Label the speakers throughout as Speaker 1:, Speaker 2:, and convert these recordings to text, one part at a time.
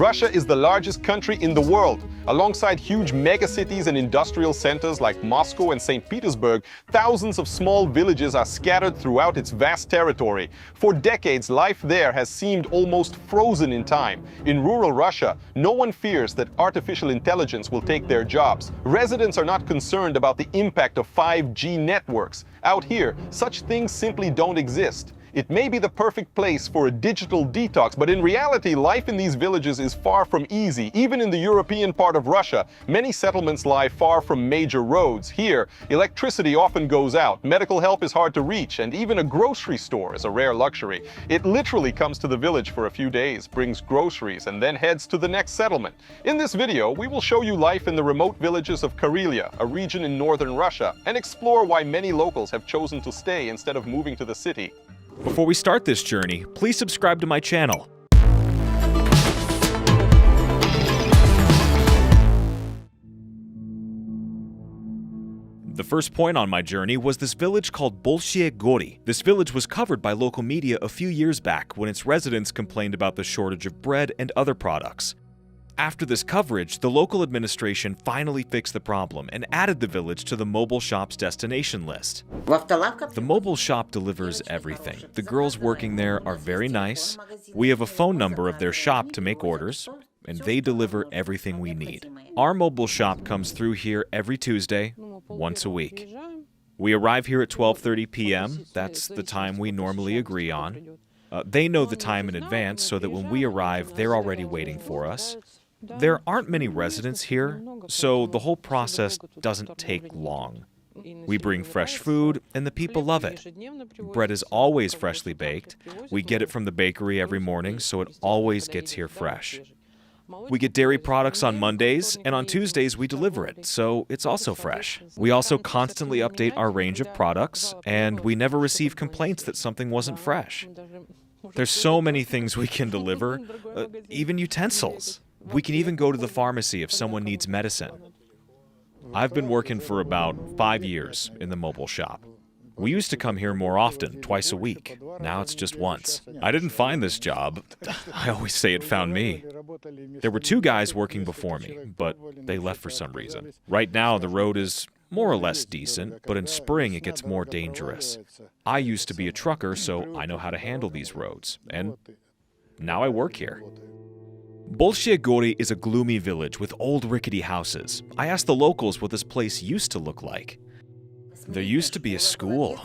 Speaker 1: Russia is the largest country in the world. Alongside huge megacities and industrial centers like Moscow and St. Petersburg, thousands of small villages are scattered throughout its vast territory. For decades, life there has seemed almost frozen in time. In rural Russia, no one fears that artificial intelligence will take their jobs. Residents are not concerned about the impact of 5G networks. Out here, such things simply don't exist. It may be the perfect place for a digital detox, but in reality, life in these villages is far from easy. Even in the European part of Russia, many settlements lie far from major roads. Here, electricity often goes out, medical help is hard to reach, and even a grocery store is a rare luxury. It literally comes to the village for a few days, brings groceries, and then heads to the next settlement. In this video, we will show you life in the remote villages of Karelia, a region in northern Russia, and explore why many locals have chosen to stay instead of moving to the city.
Speaker 2: Before we start this journey, please subscribe to my channel. The first point on my journey was this village called Bolshie Gori. This village was covered by local media a few years back when its residents complained about the shortage of bread and other products. After this coverage, the local administration finally fixed the problem and added the village to the mobile shop's destination list. The mobile shop delivers everything. The girls working there are very nice. We have a phone number of their shop to make orders, and they deliver everything we need. Our mobile shop comes through here every Tuesday, once a week. We arrive here at 12:30 p.m. That's the time we normally agree on. They know the time in advance so that when we arrive, they're already waiting for us. There aren't many residents here, so the whole process doesn't take long. We bring fresh food, and the people love it. Bread is always freshly baked. We get it from the bakery every morning, so it always gets here fresh. We get dairy products on Mondays, and on Tuesdays we deliver it, so it's also fresh. We also constantly update our range of products, and we never receive complaints that something wasn't fresh. There's so many things we can deliver, even utensils. We can even go to the pharmacy if someone needs medicine. I've been working for about 5 years in the mobile shop. We used to come here more often, twice a week. Now it's just once. I didn't find this job. I always say it found me. There were 2 guys working before me, but they left for some reason. Right now, the road is more or less decent, but in spring it gets more dangerous. I used to be a trucker, so I know how to handle these roads, and now I work here. Bolshie Gori is a gloomy village with old rickety houses. I asked the locals what this place used to look like. There used to be a school,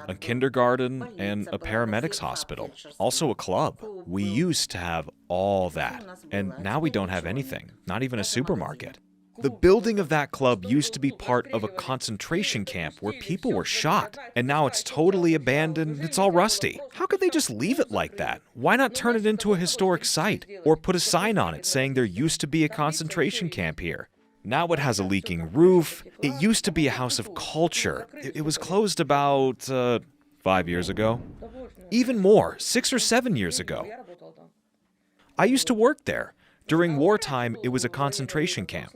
Speaker 2: a kindergarten, and a paramedics hospital. Also a club. We used to have all that, and now we don't have anything, not even a supermarket. The building of that club used to be part of a concentration camp where people were shot, and now it's totally abandoned, it's all rusty. How could they just leave it like that? Why not turn it into a historic site, or put a sign on it saying there used to be a concentration camp here? Now it has a leaking roof. It used to be a house of culture. It was closed about 5 years ago. Even more, 6 or 7 years ago. I used to work there. During wartime, it was a concentration camp.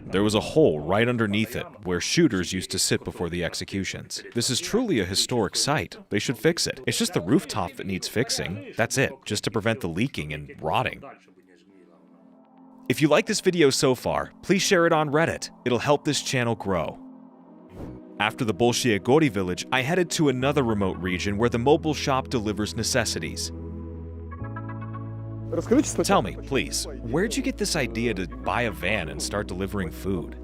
Speaker 2: There was a hole right underneath it where shooters used to sit before the executions. This is truly a historic site. They should fix it. It's just the rooftop that needs fixing. That's it, just to prevent the leaking and rotting. If you like this video so far, please share it on Reddit. It'll help this channel grow. After the Bolshie Gori village, I headed to another remote region where the mobile shop delivers necessities. Tell me, please, where'd you get this idea to buy a van and start delivering food?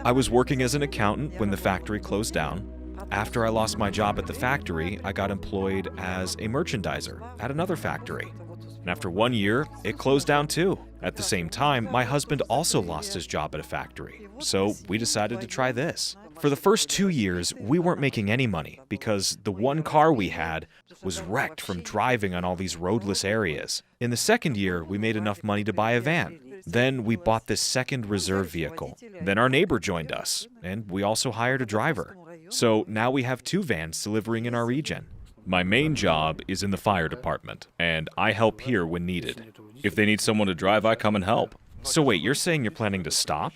Speaker 2: I was working as an accountant when the factory closed down. After I lost my job at the factory, I got employed as a merchandiser at another factory. And after 1 year, it closed down too. At the same time, my husband also lost his job at a factory, so we decided to try this. For the first 2 years, we weren't making any money because the one car we had was wrecked from driving on all these roadless areas. In the second year, we made enough money to buy a van. Then we bought this second reserve vehicle. Then our neighbor joined us, and we also hired a driver. So now we have 2 vans delivering in our region. My main job is in the fire department, and I help here when needed. If they need someone to drive, I come and help. So wait, you're saying you're planning to stop?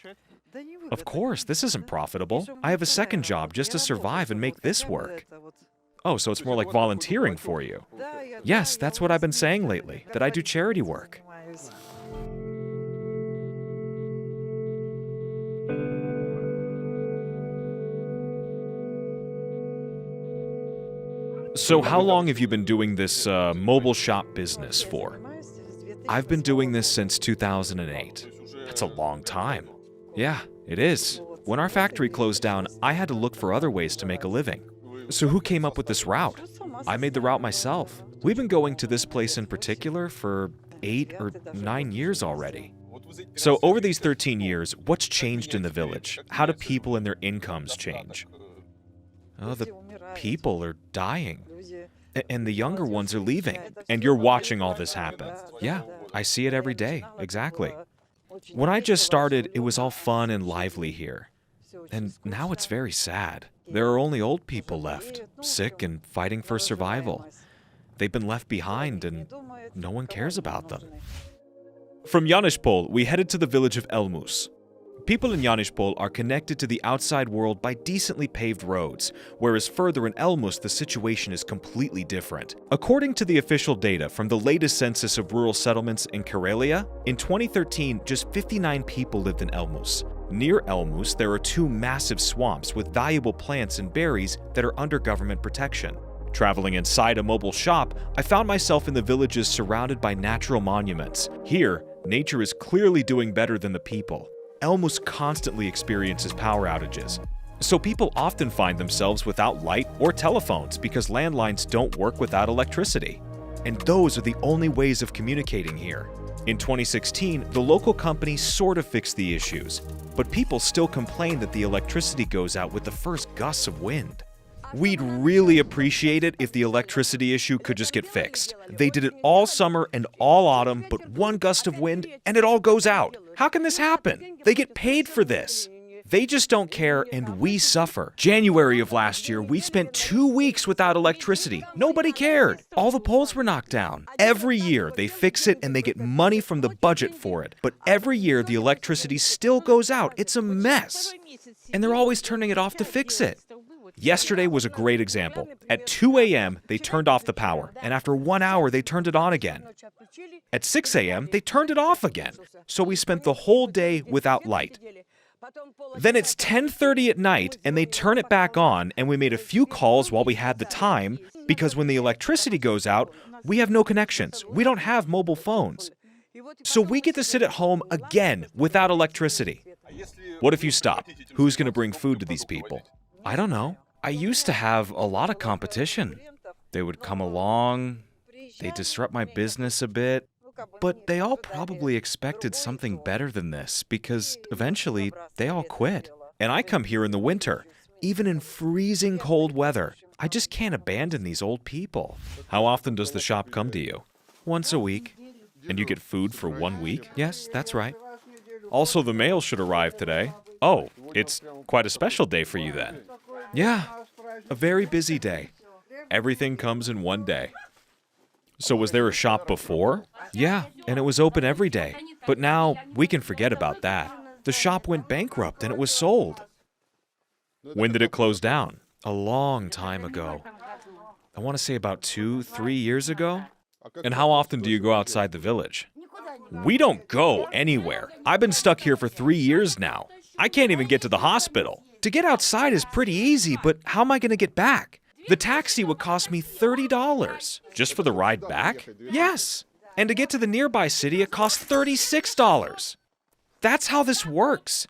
Speaker 2: Of course, this isn't profitable. I have a second job just to survive and make this work. Oh, so it's more like volunteering for you. Yes, that's what I've been saying lately, that I do charity work. So how long have you been doing this mobile shop business for? I've been doing this since 2008. That's a long time. Yeah, it is. When our factory closed down, I had to look for other ways to make a living. So who came up with this route? I made the route myself. We've been going to this place in particular for 8 or 9 years already. So over these 13 years, what's changed in the village? How do people and their incomes change? Oh, the people are dying. And the younger ones are leaving. And you're watching all this happen. Yeah, I see it every day, exactly. When I just started, it was all fun and lively here. And now it's very sad. There are only old people left, sick and fighting for survival. They've been left behind and no one cares about them. From Janishpol, we headed to the village of Elmus. People in Janishpol are connected to the outside world by decently paved roads, whereas further in Elmus the situation is completely different. According to the official data from the latest census of rural settlements in Karelia, in 2013 just 59 people lived in Elmus. Near Elmus there are 2 massive swamps with valuable plants and berries that are under government protection. Traveling inside a mobile shop, I found myself in the villages surrounded by natural monuments. Here, nature is clearly doing better than the people. Elmus constantly experiences power outages, so people often find themselves without light or telephones because landlines don't work without electricity. And those are the only ways of communicating here. In 2016, the local company sort of fixed the issues, but people still complain that the electricity goes out with the first gusts of wind. We'd really appreciate it if the electricity issue could just get fixed. They did it all summer and all autumn, but one gust of wind and it all goes out. How can this happen? They get paid for this. They just don't care and we suffer. January of last year, we spent 2 weeks without electricity. Nobody cared. All the poles were knocked down. Every year they fix it and they get money from the budget for it. But every year the electricity still goes out. It's a mess. And they're always turning it off to fix it. Yesterday was a great example. At 2 a.m., they turned off the power, and after 1 hour, they turned it on again. At 6 a.m., they turned it off again. So we spent the whole day without light. Then it's 10:30 at night, and they turn it back on, and we made a few calls while we had the time, because when the electricity goes out, we have no connections. We don't have mobile phones. So we get to sit at home again without electricity. What if you stop? Who's going to bring food to these people? I don't know. I used to have a lot of competition. They would come along, they disrupt my business a bit, but they all probably expected something better than this because eventually they all quit. And I come here in the winter, even in freezing cold weather. I just can't abandon these old people. How often does the shop come to you? Once a week. And you get food for 1 week? Yes, that's right. Also, the mail should arrive today. Oh, it's quite a special day for you then. Yeah, a very busy day. Everything comes in one day. So was there a shop before? Yeah, and it was open every day. But now, we can forget about that. The shop went bankrupt and it was sold. When did it close down? A long time ago. I want to say about 2-3 years ago. And how often do you go outside the village? We don't go anywhere. I've been stuck here for 3 years now. I can't even get to the hospital. To get outside is pretty easy, but how am I going to get back? The taxi would cost me $30. Just for the ride back? Yes. And to get to the nearby city, it costs $36. That's how this works.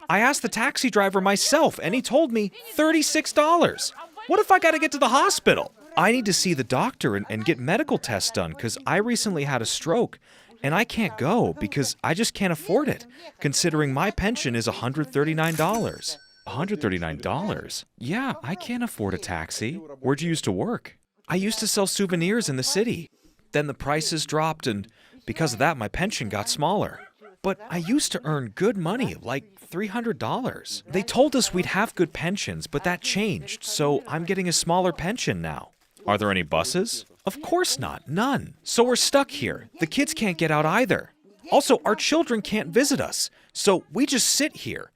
Speaker 2: I asked the taxi driver myself, and he told me $36. What if I got to get to the hospital? I need to see the doctor and get medical tests done because I recently had a stroke. And I can't go because I just can't afford it, considering my pension is $139. $139? Yeah, I can't afford a taxi. Where'd you used to work? I used to sell souvenirs in the city. Then the prices dropped, and because of that, my pension got smaller. But I used to earn good money, like $300. They told us we'd have good pensions, but that changed, so I'm getting a smaller pension now. Are there any buses? Of course not, none. So we're stuck here. The kids can't get out either. Also, our children can't visit us, so we just sit here.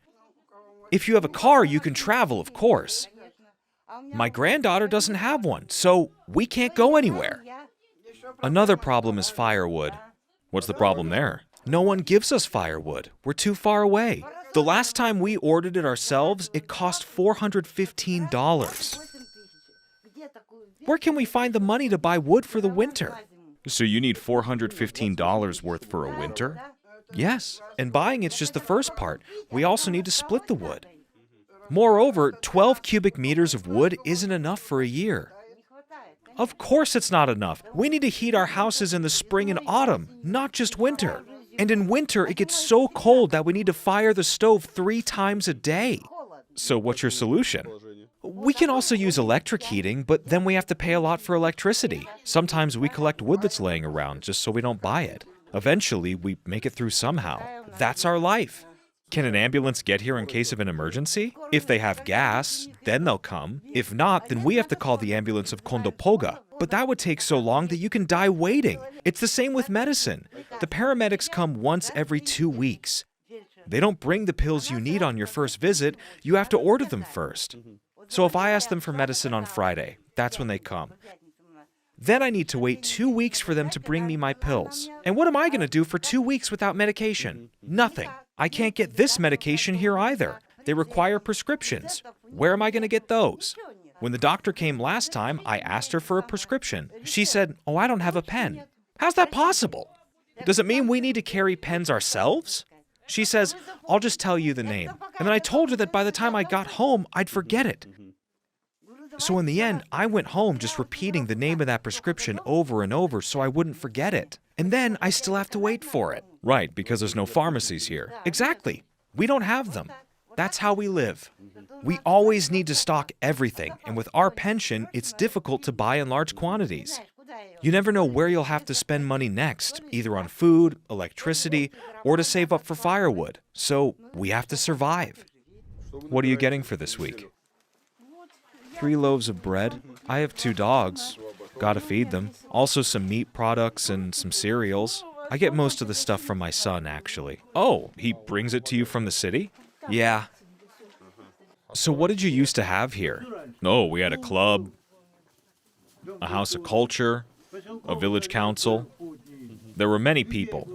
Speaker 2: If you have a car, you can travel, of course. My granddaughter doesn't have one, so we can't go anywhere. Another problem is firewood. What's the problem there? No one gives us firewood. We're too far away. The last time we ordered it ourselves, it cost $415. Where can we find the money to buy wood for the winter? So you need $415 worth for a winter? Yes, and buying it's just the first part. We also need to split the wood. Moreover, 12 cubic meters of wood isn't enough for a year. Of course it's not enough. We need to heat our houses in the spring and autumn, not just winter. And in winter, it gets so cold that we need to fire the stove 3 times a day. So what's your solution? We can also use electric heating, but then we have to pay a lot for electricity. Sometimes we collect wood that's laying around just so we don't buy it. Eventually, we make it through somehow. That's our life. Can an ambulance get here in case of an emergency? If they have gas, then they'll come. If not, then we have to call the ambulance of Kondopoga. But that would take so long that you can die waiting. It's the same with medicine. The paramedics come once every 2 weeks. They don't bring the pills you need on your first visit. You have to order them first. So if I ask them for medicine on Friday, that's when they come. Then I need to wait 2 weeks for them to bring me my pills. And what am I going to do for 2 weeks without medication? Nothing. I can't get this medication here either. They require prescriptions. Where am I going to get those? When the doctor came last time, I asked her for a prescription. She said, "Oh, I don't have a pen." How's that possible? Does it mean we need to carry pens ourselves? She says, "I'll just tell you the name." And then I told her that by the time I got home, I'd forget it. So in the end, I went home just repeating the name of that prescription over and over so I wouldn't forget it. And then I still have to wait for it. Right, because there's no pharmacies here. Exactly. We don't have them. That's how we live. We always need to stock everything, and with our pension, it's difficult to buy in large quantities. You never know where you'll have to spend money next, either on food, electricity, or to save up for firewood. So we have to survive. What are you getting for this week? 3 loaves of bread. I have 2 dogs. Gotta feed them. Also some meat products and some cereals. I get most of the stuff from my son, actually. Oh, he brings it to you from the city? Yeah. So what did you used to have here? Oh, we had a club, a house of culture, a village council. There were many people,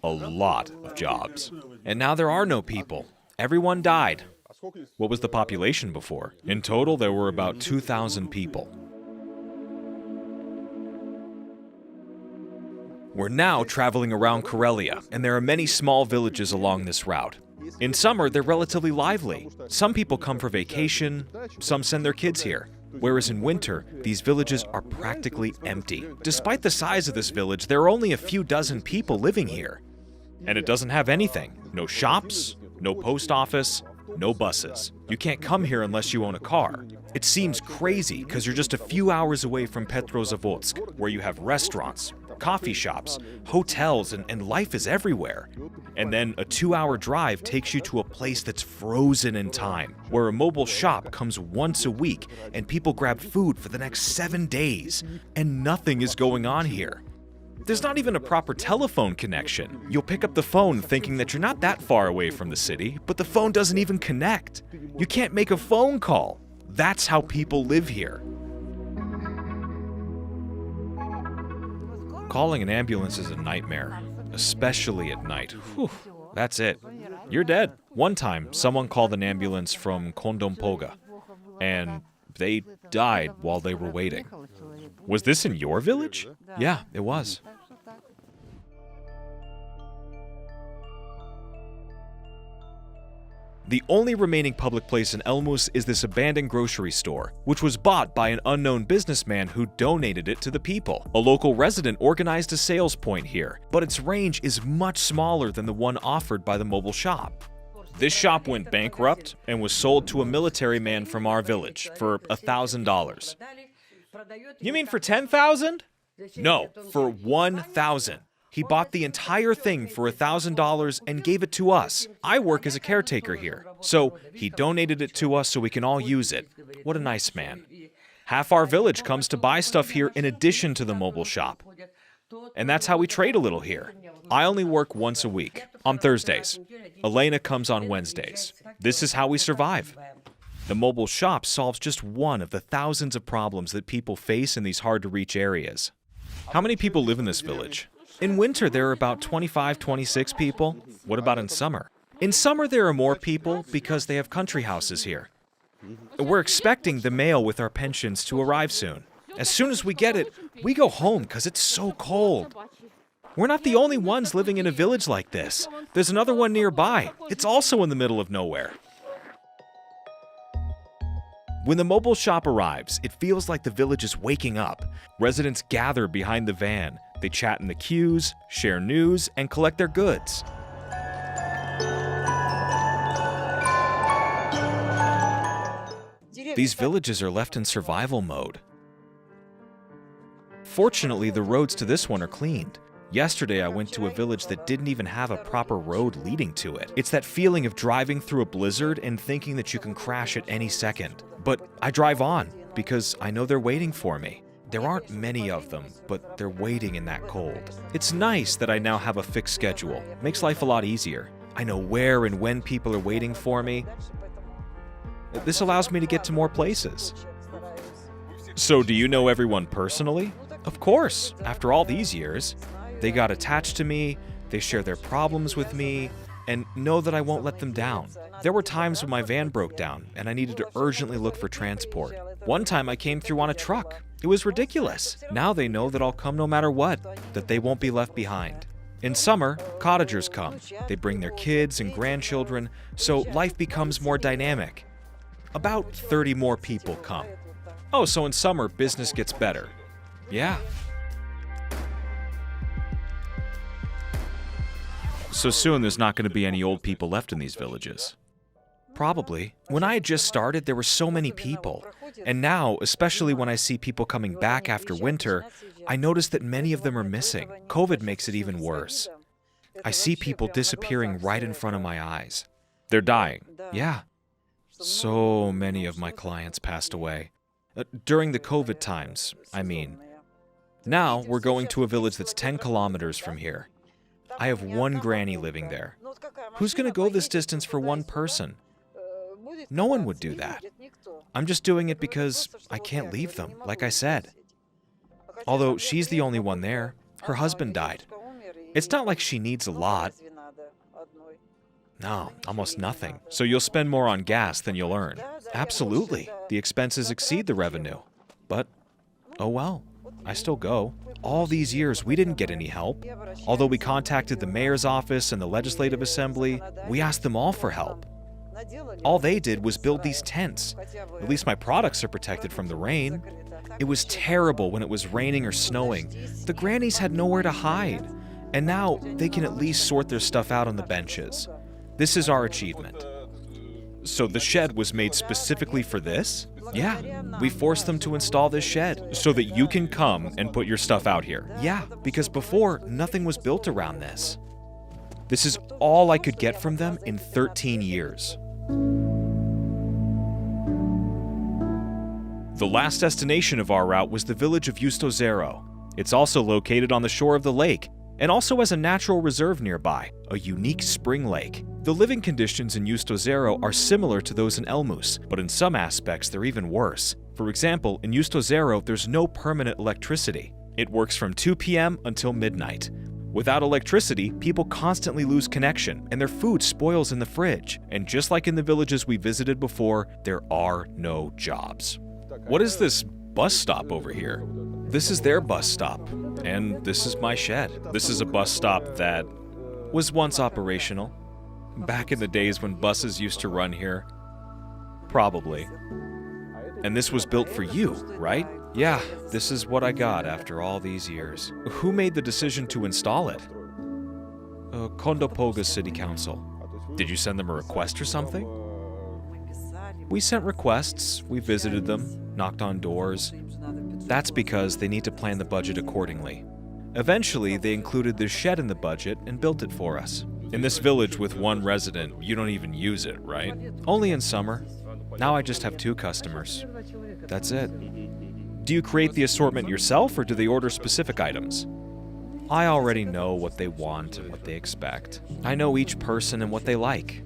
Speaker 2: a lot of jobs. And now there are no people. Everyone died. What was the population before? In total, there were about 2,000 people. We're now traveling around Karelia, and there are many small villages along this route. In summer, they're relatively lively. Some people come for vacation, some send their kids here. Whereas in winter, these villages are practically empty. Despite the size of this village, there are only a few dozen people living here. And it doesn't have anything. No shops, no post office, no buses. You can't come here unless you own a car. It seems crazy because you're just a few hours away from Petrozavodsk, where you have restaurants, coffee shops, hotels, and life is everywhere. And then a 2-hour drive takes you to a place that's frozen in time, where a mobile shop comes once a week and people grab food for the next 7 days, and nothing is going on here. There's not even a proper telephone connection. You'll pick up the phone thinking that you're not that far away from the city, but the phone doesn't even connect. You can't make a phone call. That's how people live here. Calling an ambulance is a nightmare, especially at night. Whew, that's it. You're dead. One time, someone called an ambulance from Kondompoga, and they died while they were waiting. Was this in your village? Yeah, it was. The only remaining public place in Elmus is this abandoned grocery store, which was bought by an unknown businessman who donated it to the people. A local resident organized a sales point here, but its range is much smaller than the one offered by the mobile shop. This shop went bankrupt and was sold to a military man from our village for $1,000. You mean for $10,000? No, for $1,000. He bought the entire thing for $1,000 and gave it to us. I work as a caretaker here, so he donated it to us so we can all use it. What a nice man. Half our village comes to buy stuff here in addition to the mobile shop. And that's how we trade a little here. I only work once a week, on Thursdays. Elena comes on Wednesdays. This is how we survive. The mobile shop solves just one of the thousands of problems that people face in these hard-to-reach areas. How many people live in this village? In winter, there are about 25, 26 people. What about in summer? In summer, there are more people because they have country houses here. We're expecting the mail with our pensions to arrive soon. As soon as we get it, we go home because it's so cold. We're not the only ones living in a village like this. There's another one nearby. It's also in the middle of nowhere. When the mobile shop arrives, it feels like the village is waking up. Residents gather behind the van. They chat in the queues, share news, and collect their goods. These villages are left in survival mode. Fortunately, the roads to this one are cleaned. Yesterday, I went to a village that didn't even have a proper road leading to it. It's that feeling of driving through a blizzard and thinking that you can crash at any second. But I drive on because I know they're waiting for me. There aren't many of them, but they're waiting in that cold. It's nice that I now have a fixed schedule. Makes life a lot easier. I know where and when people are waiting for me. This allows me to get to more places. So do you know everyone personally? Of course, after all these years. They got attached to me, they share their problems with me, and know that I won't let them down. There were times when my van broke down and I needed to urgently look for transport. One time I came through on a truck. It was ridiculous. Now they know that I'll come no matter what, that they won't be left behind. In summer, cottagers come. They bring their kids and grandchildren, so life becomes more dynamic. About 30 more people come. Oh, so in summer, business gets better. Yeah. So soon there's not going to be any old people left in these villages. Probably. When I had just started, there were so many people. And now, especially when I see people coming back after winter, I notice that many of them are missing. COVID makes it even worse. I see people disappearing right in front of my eyes. They're dying. Yeah. So many of my clients passed away. During the COVID times, I mean. Now, we're going to a village that's 10 kilometers from here. I have one granny living there. Who's going to go this distance for one person? No one would do that. I'm just doing it because I can't leave them, like I said. Although she's the only one there. Her husband died. It's not like she needs a lot. No, almost nothing. So you'll spend more on gas than you'll earn. Absolutely. The expenses exceed the revenue. But, oh well, I still go. All these years, we didn't get any help. Although we contacted the mayor's office and the legislative assembly, we asked them all for help. All they did was build these tents. At least my products are protected from the rain. It was terrible when it was raining or snowing. The grannies had nowhere to hide. And now they can at least sort their stuff out on the benches. This is our achievement. So the shed was made specifically for this? Yeah, we forced them to install this shed so that you can come and put your stuff out here. Yeah, because before, nothing was built around this. This is all I could get from them in 13 years. The last destination of our route was the village of Justozero. It's also located on the shore of the lake, and also has a natural reserve nearby, a unique spring lake. The living conditions in Justozero are similar to those in Elmus, but in some aspects they're even worse. For example, in Justozero there's no permanent electricity. It works from 2 p.m. until midnight. Without electricity, people constantly lose connection, and their food spoils in the fridge. And just like in the villages we visited before, there are no jobs. What is this bus stop over here? This is their bus stop, and this is my shed. This is a bus stop that was once operational. Back in the days when buses used to run here. Probably. And this was built for you, right? Yeah, this is what I got after all these years. Who made the decision to install it? Kondopoga City Council. Did you send them a request or something? We sent requests, we visited them, knocked on doors. That's because they need to plan the budget accordingly. Eventually, they included this shed in the budget and built it for us. In this village with one resident, you don't even use it, right? Only in summer. Now I just have 2 customers. That's it. Do you create the assortment yourself, or do they order specific items? I already know what they want and what they expect. I know each person and what they like.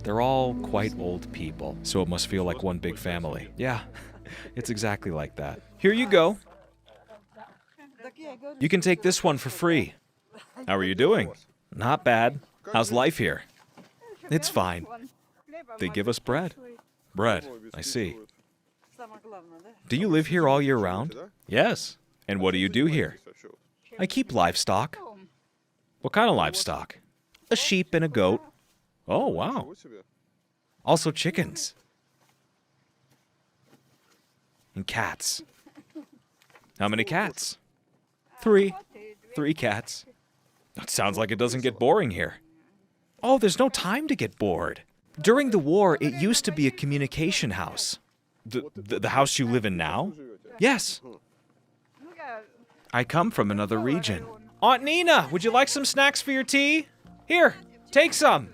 Speaker 2: They're all quite old people, so it must feel like one big family. Yeah, it's exactly like that. Here you go. You can take this one for free. How are you doing? Not bad. How's life here? It's fine. They give us bread. Bread, I see. Do you live here all year round? Yes. And what do you do here? I keep livestock. What kind of livestock? A sheep and a goat. Oh, wow. Also chickens. And cats. How many cats? 3. 3 cats. That sounds like it doesn't get boring here. Oh, there's no time to get bored. During the war, it used to be a communication house. The house you live in now? Yes. I come from another region. Aunt Nina, would you like some snacks for your tea? Here, take some.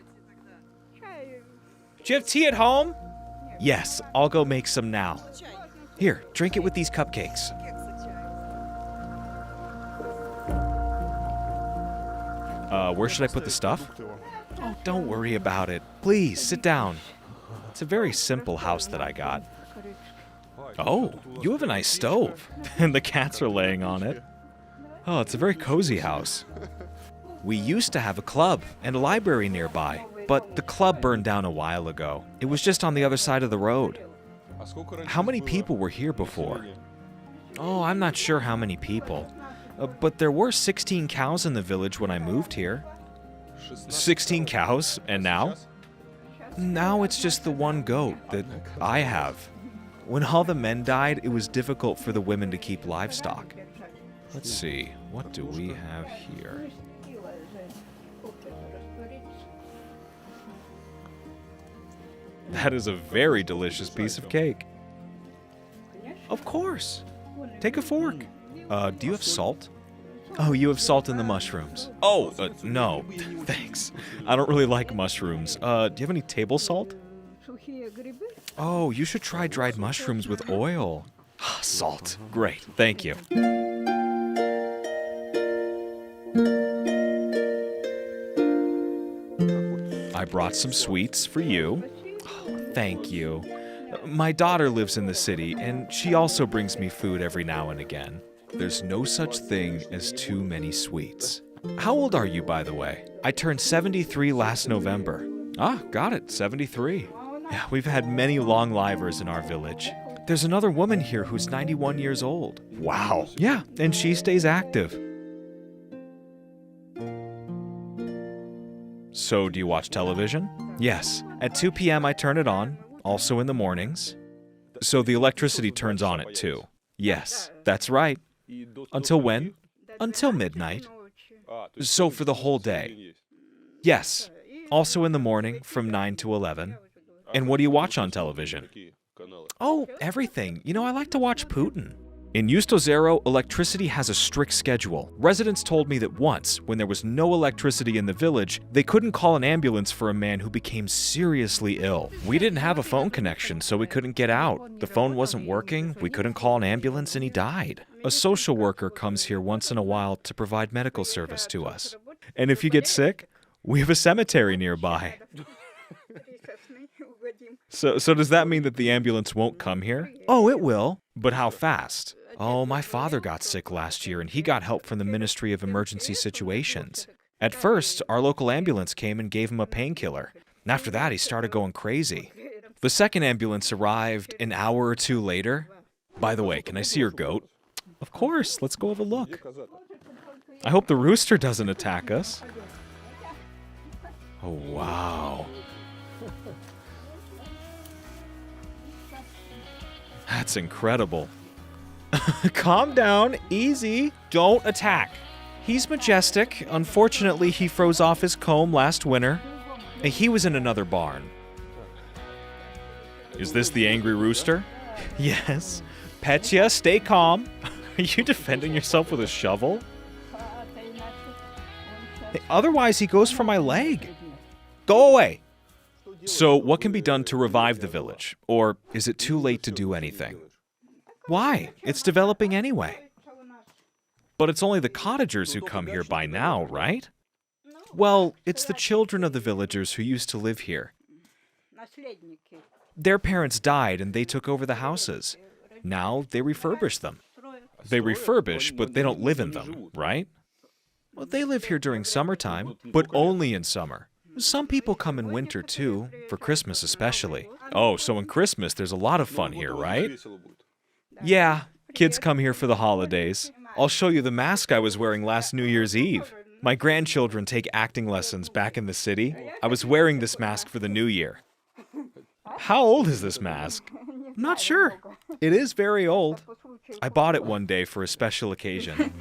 Speaker 2: Do you have tea at home? Yes, I'll go make some now. Here, drink it with these cupcakes. Where should I put the stuff? Oh, don't worry about it. Please, sit down. It's a very simple house that I got. Oh, you have a nice stove. And the cats are laying on it. Oh, it's a very cozy house. We used to have a club and a library nearby, but the club burned down a while ago. It was just on the other side of the road. How many people were here before? Oh, I'm not sure how many people. But there were 16 cows in the village when I moved here. 16 cows? And now? Now it's just the one goat that I have. When all the men died, it was difficult for the women to keep livestock. Let's see, what do we have here? That is a very delicious piece of cake. Of course. Take a fork. Do you have salt? Oh, you have salt in the mushrooms. Oh, no, thanks. I don't really like mushrooms. Do you have any table salt? Oh, you should try dried mushrooms with oil. Salt. Great, thank you. I brought some sweets for you. Oh, thank you. My daughter lives in the city, and she also brings me food every now and again. There's no such thing as too many sweets. How old are you, by the way? I turned 73 last November. Ah, got it, 73. Yeah, we've had many long livers in our village. There's another woman here who's 91 years old. Wow. Yeah, and she stays active. So, do you watch television? Yes. At 2 p.m. I turn it on, also in the mornings. So the electricity turns on at 2. Yes, that's right. Until when? Until midnight. So for the whole day? Yes. Also in the morning from 9 to 11. And what do you watch on television? Oh, everything. You know, I like to watch Putin. In Ustozero, electricity has a strict schedule. Residents told me that once, when there was no electricity in the village, they couldn't call an ambulance for a man who became seriously ill. We didn't have a phone connection, so we couldn't get out. The phone wasn't working, we couldn't call an ambulance, and he died. A social worker comes here once in a while to provide medical service to us. And if you get sick, we have a cemetery nearby. So does that mean that the ambulance won't come here? Oh, it will. But how fast? Oh, my father got sick last year, and he got help from the Ministry of Emergency Situations. At first, our local ambulance came and gave him a painkiller. And after that, he started going crazy. The second ambulance arrived an hour or 2 later. By the way, can I see your goat? Of course, let's go have a look. I hope the rooster doesn't attack us. Oh, wow. That's incredible. Calm down, easy. Don't attack. He's majestic. Unfortunately, he froze off his comb last winter. He was in another barn. Is this the angry rooster? Yes. Petya, stay calm. Are you defending yourself with a shovel? Otherwise, he goes for my leg. Go away. So, what can be done to revive the village? Or is it too late to do anything? Why? It's developing anyway. But it's only the cottagers who come here by now, right? Well, it's the children of the villagers who used to live here. Their parents died and they took over the houses. Now they refurbish them. They refurbish, but they don't live in them, right? Well, they live here during summertime, but only in summer. Some people come in winter too, for Christmas especially. Oh, so in Christmas there's a lot of fun here, right? Yeah, kids come here for the holidays. I'll show you the mask I was wearing last New Year's Eve. My grandchildren take acting lessons back in the city. I was wearing this mask for the new year. How old is this mask? I'm not sure. It is very old. I bought it one day for a special occasion.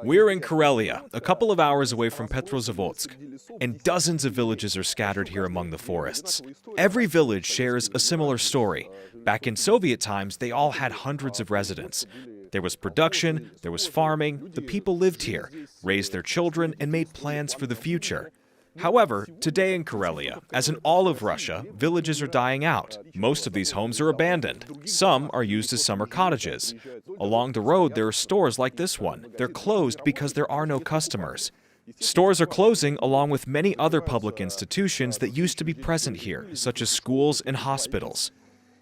Speaker 2: We're in Karelia, a couple of hours away from Petrozavodsk, and dozens of villages are scattered here among the forests. Every village shares a similar story. Back in Soviet times, they all had hundreds of residents. There was production, there was farming, the people lived here, raised their children, and made plans for the future. However, today in Karelia, as in all of Russia, villages are dying out. Most of these homes are abandoned. Some are used as summer cottages. Along the road, there are stores like this one. They're closed because there are no customers. Stores are closing along with many other public institutions that used to be present here, such as schools and hospitals.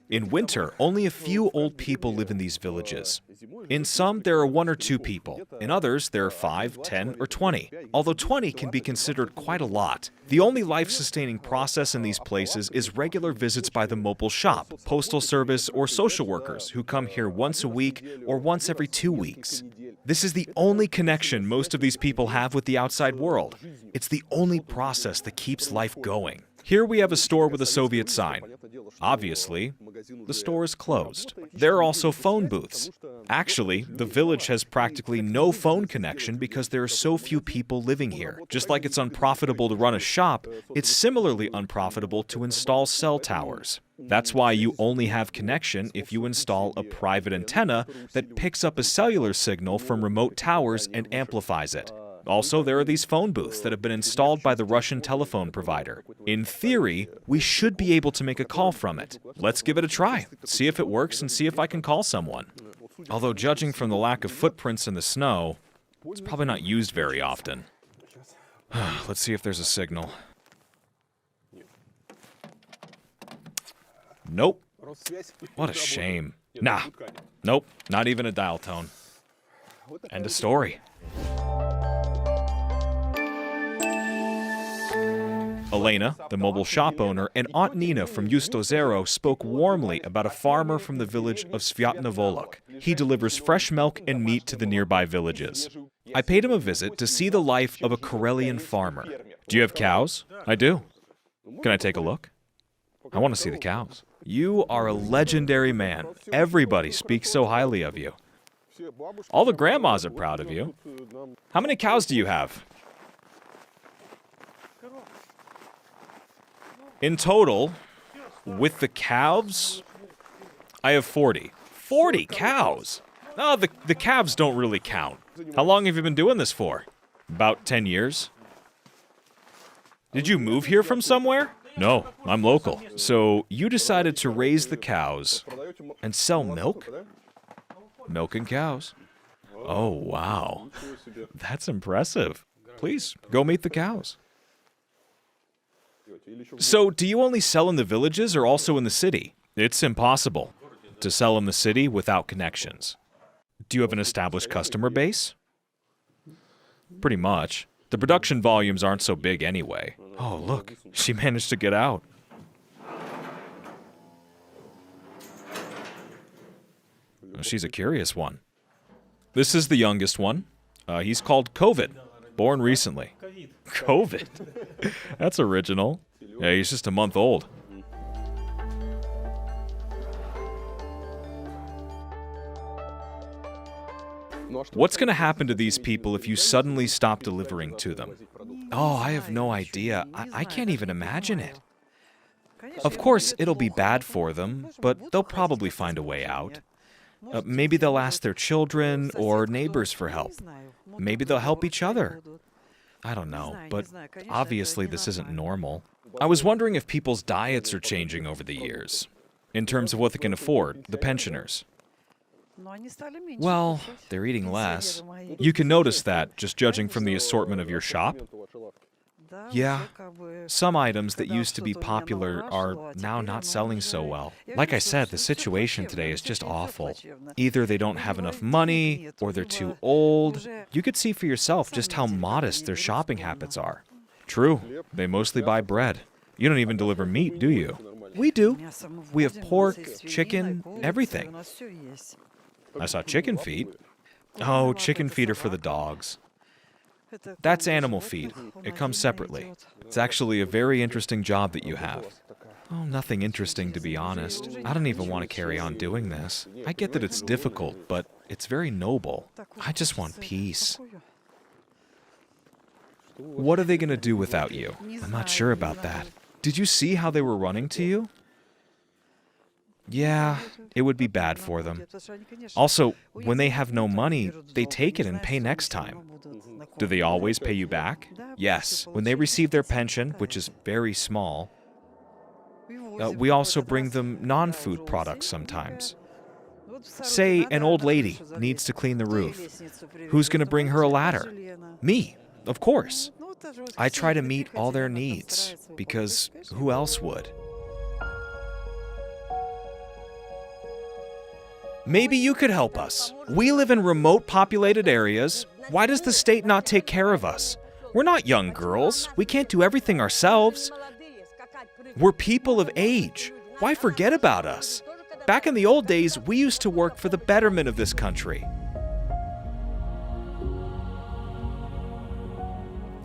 Speaker 2: In winter, only a few old people live in these villages. In some, there are 1 or 2 people. In others, there are 5, 10, or 20. Although 20 can be considered quite a lot. The only life-sustaining process in these places is regular visits by the mobile shop, postal service, or social workers who come here once a week or once every 2 weeks. This is the only connection most of these people have with the outside world. It's the only process that keeps life going. Here we have a store with a Soviet sign. Obviously, the store is closed. There are also phone booths. Actually, the village has practically no phone connection because there are so few people living here. Just like it's unprofitable to run a shop, it's similarly unprofitable to install cell towers. That's why you only have connection if you install a private antenna that picks up a cellular signal from remote towers and amplifies it. Also, there are these phone booths that have been installed by the Russian telephone provider. In theory, we should be able to make a call from it. Let's give it a try, see if it works, and see if I can call someone. Although, judging from the lack of footprints in the snow, it's probably not used very often. Let's see if there's a signal. Nope. What a shame. Nah. Nope. Not even a dial tone. End of story. Elena, the mobile shop owner, and Aunt Nina from Ustozero spoke warmly about a farmer from the village of Svyatnovolok. He delivers fresh milk and meat to the nearby villages. I paid him a visit to see the life of a Karelian farmer. Do you have cows? I do. Can I take a look? I want to see the cows. You are a legendary man. Everybody speaks so highly of you. All the grandmas are proud of you. How many cows do you have? In total, with the calves, I have 40. 40 cows? No, the calves don't really count. How long have you been doing this for? About 10 years. Did you move here from somewhere? No, I'm local. So you decided to raise the cows and sell milk? Milk and cows. Oh, wow. That's impressive. Please, go meet the cows. So, do you only sell in the villages or also in the city? It's impossible to sell in the city without connections. Do you have an established customer base? Pretty much. The production volumes aren't so big anyway. Oh, look, she managed to get out. She's a curious one. This is the youngest one. He's called COVID, born recently. COVID? That's original. Yeah, he's just a month old. What's going to happen to these people if you suddenly stop delivering to them? Oh, I have no idea. I can't even imagine it. Of course, it'll be bad for them, but they'll probably find a way out. Maybe they'll ask their children or neighbors for help. Maybe they'll help each other. I don't know, but obviously this isn't normal. I was wondering if people's diets are changing over the years, in terms of what they can afford, the pensioners. Well, they're eating less. You can notice that just judging from the assortment of your shop. Yeah, some items that used to be popular are now not selling so well. Like I said, the situation today is just awful. Either they don't have enough money, or they're too old. You could see for yourself just how modest their shopping habits are. True, they mostly buy bread. You don't even deliver meat, do you? We do. We have pork, chicken, everything. I saw chicken feet. Oh, chicken feet are for the dogs. That's animal feed. It comes separately. It's actually a very interesting job that you have. Oh, nothing interesting, to be honest. I don't even want to carry on doing this. I get that it's difficult, but it's very noble. I just want peace. What are they going to do without you? I'm not sure about that. Did you see how they were running to you? Yeah, it would be bad for them. Also, when they have no money, they take it and pay next time. Do they always pay you back? Yes, when they receive their pension, which is very small. We also bring them non-food products sometimes. Say an old lady needs to clean the roof. Who's going to bring her a ladder? Me, of course. I try to meet all their needs, because who else would? Maybe you could help us. We live in remote populated areas. Why does the state not take care of us? We're not young girls. We can't do everything ourselves. We're people of age. Why forget about us? Back in the old days, we used to work for the betterment of this country.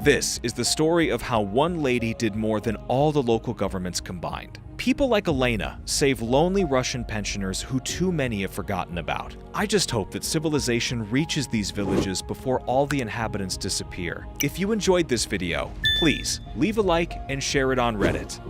Speaker 2: This is the story of how one lady did more than all the local governments combined. People like Elena save lonely Russian pensioners who too many have forgotten about. I just hope that civilization reaches these villages before all the inhabitants disappear. If you enjoyed this video, please leave a like and share it on Reddit.